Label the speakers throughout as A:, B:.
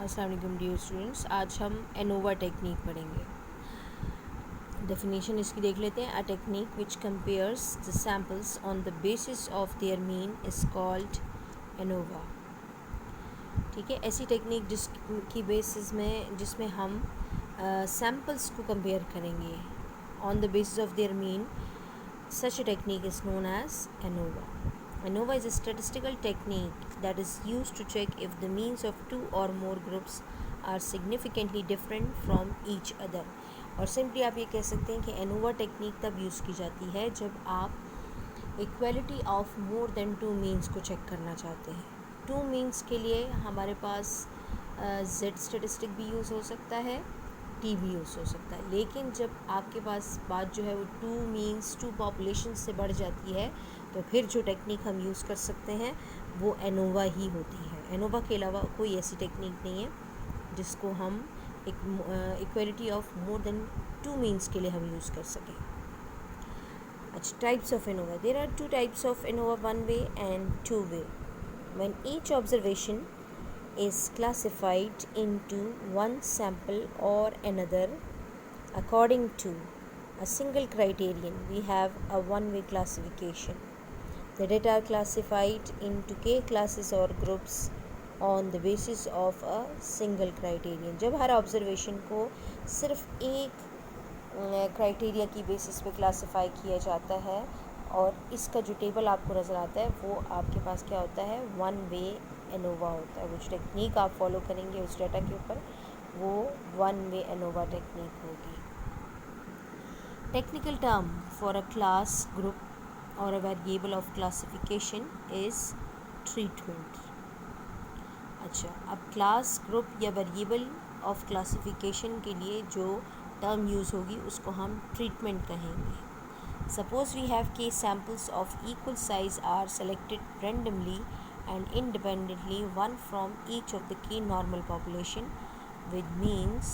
A: अस्सलाम वालेकुम dear students. आज हम एनोवा टेक्निक पढ़ेंगे। डेफिनेशन इसकी देख लेते हैं। A technique which compares the samples on the basis of their mean is called ANOVA. ठीक है, ऐसी टेक्निक जिसकी बेसिस में जिसमें हम सैम्पल्स को कंपेयर करेंगे on the basis of their mean, such a technique is known as ANOVA. ANOVA is a statistical technique that is used to check if the means of two or more groups are significantly different from each other. और simply आप ये कह सकते हैं कि ANOVA technique तब use की जाती है जब आप equality of more than two means को चेक करना चाहते हैं। टू मीन्स के लिए हमारे पास Z स्टेटिस्टिक भी यूज़ हो सकता है, टी भी यूज़ हो सकता है, लेकिन जब आपके पास बात जो है वो टू मीन्स टू पॉपुलेशन से बढ़ जाती है तो फिर जो टेक्निक हम यूज़ कर सकते हैं वो एनोवा ही होती है। एनोवा के अलावा कोई ऐसी टेक्निक नहीं है जिसको हम equality of more than two means के लिए हम यूज़ कर सकें। अच्छा, types of ANOVA. There are two types of ANOVA, one way and two way. When each observation is classified into one sample or another according to a single criterion, we have a one-way classification. The data are classified into k classes or groups on the basis of a single criterion. जब हर observation को सिर्फ एक criteria की basis पे classify किया जाता है और इसका जो टेबल आपको नज़र आता है वो आपके पास क्या होता है, वन वे एनोवा होता है। जो टेक्निक आप फॉलो करेंगे उस डाटा के ऊपर वो वन वे एनोवा टेक्निक होगी। Technical term for a class, group और a variable of classification is treatment. अच्छा, अब क्लास, ग्रुप या वेरिएबल ऑफ क्लासिफिकेशन के लिए जो टर्म यूज़ होगी उसको हम ट्रीटमेंट कहेंगे। Suppose we have K samples of equal size are selected randomly and independently, one from each of the key normal population with means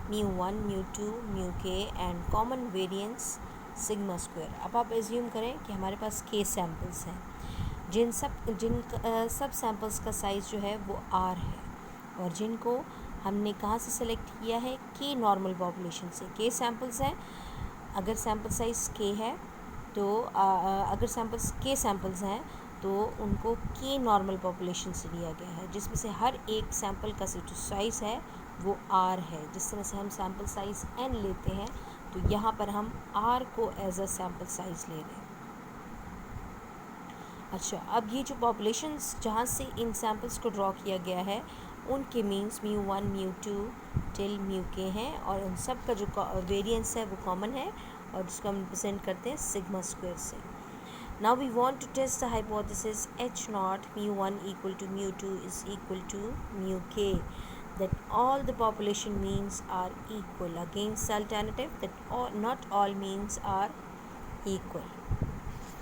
A: mu1, mu2, mu k and common variance sigma square. अब आप assume करें कि हमारे पास k samples हैं जिन सब samples का size जो है वो r है और जिनको हमने कहाँ से सेलेक्ट किया है, k नॉर्मल पॉपुलेशन से। k सैम्पल्स हैं, अगर सैम्पल साइज़ k है तो अगर k सैम्पल्स हैं तो उनको k नॉर्मल पॉपुलेशन से लिया गया है, जिसमें से हर एक सैम्पल का जो साइज़ है वो r है। जिस तरह से हम सैम्पल साइज़ n लेते हैं तो यहाँ पर हम r को एज अ सैम्पल साइज़ ले रहे हैं। अच्छा, अब ये जो पॉपुलेशंस जहाँ से इन सैम्पल्स को ड्रॉ किया गया है उनके means mu1, mu2 till mu k हैं और उन सब का जो वेरिएंस है वो कॉमन है और जिसको हम रिप्रेजेंट करते हैं सिग्मा स्क्वायर से। Now we want to test the hypothesis H naught mu1 equal to mu2 is equal to mu k, that all the population means are equal. Against the alternative that not all means are equal.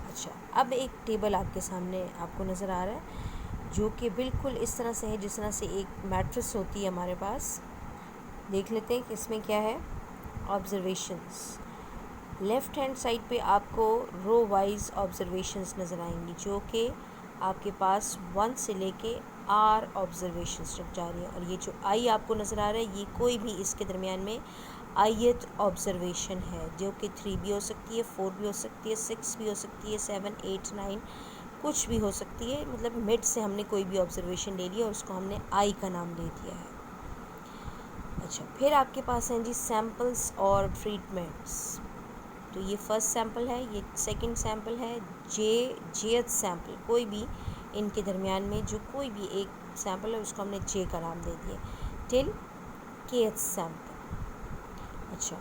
A: अच्छा, अब एक table आपके सामने आपको नज़र आ रहा है जो कि बिल्कुल इस तरह से है जिस तरह से एक मैट्रिक्स होती है हमारे पास। देख लेते हैं कि इसमें क्या है। ऑब्जर्वेशंस, लेफ़्ट हैंड साइड पे आपको रो वाइज ऑब्जर्वेशंस नज़र आएंगी जो कि आपके पास 1 से लेके r ऑब्जर्वेशंस तक जा रही है। और ये जो i आपको नज़र आ रहा है ये कोई भी इसके दरमियान में ith ऑब्जर्वेशन है जो कि 3 भी हो सकती है, 4 भी हो सकती है, 6 भी हो सकती है, 7, 8, 9 कुछ भी हो सकती है। मतलब मिड से हमने कोई भी ऑब्जर्वेशन ले लिया और उसको हमने i का नाम दे दिया है। अच्छा, फिर आपके पास हैं जी सैम्पल्स और ट्रीटमेंट्स। तो ये फर्स्ट सैम्पल है, ये सेकंड सैम्पल है, जेथ सैम्पल, कोई भी इनके दरमियान में जो कोई भी एक सैम्पल है उसको हमने जे का नाम दे दिया, टिल केथ सैम्पल। अच्छा,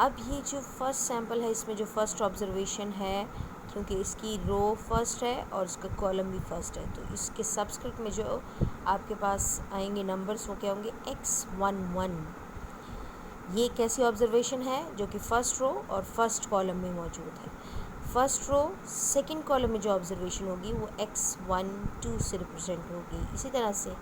A: अब ये जो फर्स्ट सैम्पल है इसमें जो फर्स्ट ऑब्जर्वेशन है, क्योंकि इसकी रो फर्स्ट है और इसका कॉलम भी फर्स्ट है तो इसके सबस्क्रिप्ट में जो आपके पास आएंगे नंबर्स वो क्या होंगे, x11। ये कैसी ऑब्जर्वेशन है जो कि फ़र्स्ट रो और फर्स्ट कॉलम में मौजूद है। फर्स्ट रो सेकंड कॉलम में जो ऑब्जर्वेशन होगी वो x12 से रिप्रेजेंट होगी। इसी तरह से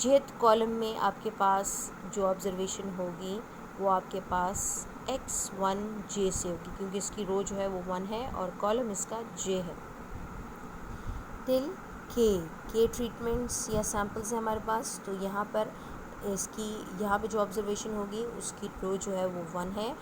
A: जेथ कॉलम में आपके पास जो ऑब्जर्वेशन होगी वो आपके पास x1j से होगी क्योंकि इसकी रो जो है वो 1 है और कॉलम इसका j है, टिल के ट्रीटमेंट्स या सैम्पल्स हैं हमारे पास। तो यहाँ पर यहाँ पे जो ऑब्जर्वेशन होगी उसकी रो जो है वो 1 है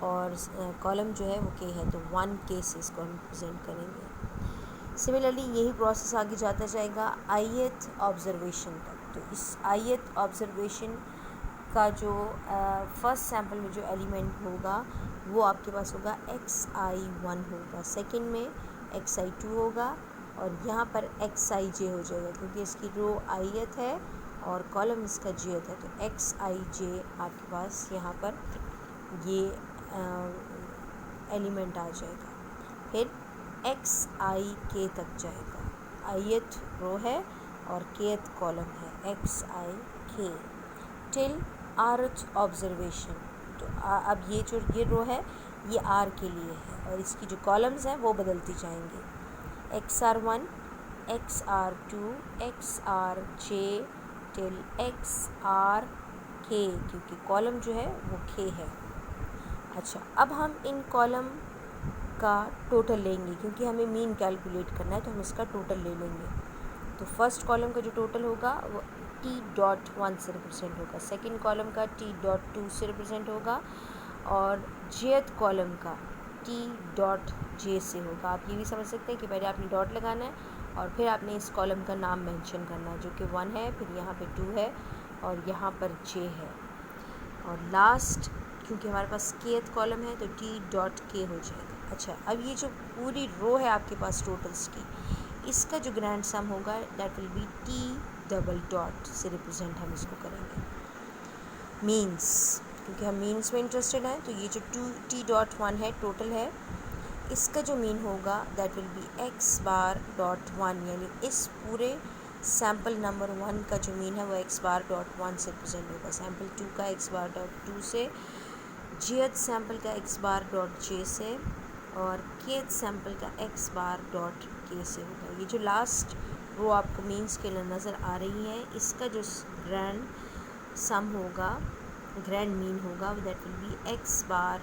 A: और कॉलम जो है वो के है, तो 1 केसेस को हम प्रेजेंट करेंगे। सिमिलरली यही प्रोसेस आगे जाता जाएगा ith ऑब्जर्वेशन तक। तो इस ith ऑब्जर्वेशन का जो फर्स्ट सैम्पल में जो एलिमेंट होगा वो आपके पास होगा xi1 होगा, सेकंड में xi2 होगा और यहाँ पर xij हो जाएगा क्योंकि इसकी रो ith है और कॉलम इसका jth है, तो xij आपके पास यहाँ पर ये एलिमेंट आ जाएगा। फिर xik तक जाएगा, ith रो है और kth कॉलम है xik टिल rth ऑब्जर्वेशन। तो अब ये रो है ये r के लिए है और इसकी जो कॉलम्स हैं वो बदलती जाएंगी, xr1 xr2 xrj till xrk, क्योंकि कॉलम जो है वो k है। अच्छा, अब हम इन कॉलम का टोटल लेंगे क्योंकि हमें मीन कैलकुलेट करना है, तो हम इसका टोटल ले लेंगे। तो फर्स्ट कॉलम का जो टोटल होगा वो t.1 से रिप्रेजेंट होगा, सेकंड कॉलम का t.2 से रिप्रेजेंट होगा और jth कॉलम का t.j से होगा। आप ये भी समझ सकते हैं कि पहले आपने डॉट लगाना है और फिर आपने इस कॉलम का नाम मेंशन करना है, जो कि 1 है, फिर यहाँ पे 2 है और यहाँ पर j है और लास्ट क्योंकि हमारे पास kth कॉलम है तो t.k हो जाएगा। अच्छा, अब ये जो पूरी रो है आपके पास टोटल्स की, इसका जो ग्रैंड सम होगा दैट विल बी t से रिप्रेजेंट हम इसको करेंगे। मीन्स, क्योंकि हम मीन्स में इंटरेस्टेड हैं, तो ये जो t.1 है टोटल है, इसका जो मीन होगा दैट विल बी x⁻.1, यानी इस पूरे सैम्पल नंबर 1 का जो मीन है वो x⁻.1 से रिप्रेजेंट होगा, सैम्पल 2 का x⁻.2 से, jth सैम्पल का x⁻.j से और kth सैम्पल का x⁻.k से होगा। ये जो लास्ट रो आपको मीन्स के लिए नज़र आ रही है, इसका जो ग्रैंड सम होगा, ग्रैंड मीन होगा दैट विल बी x⁻.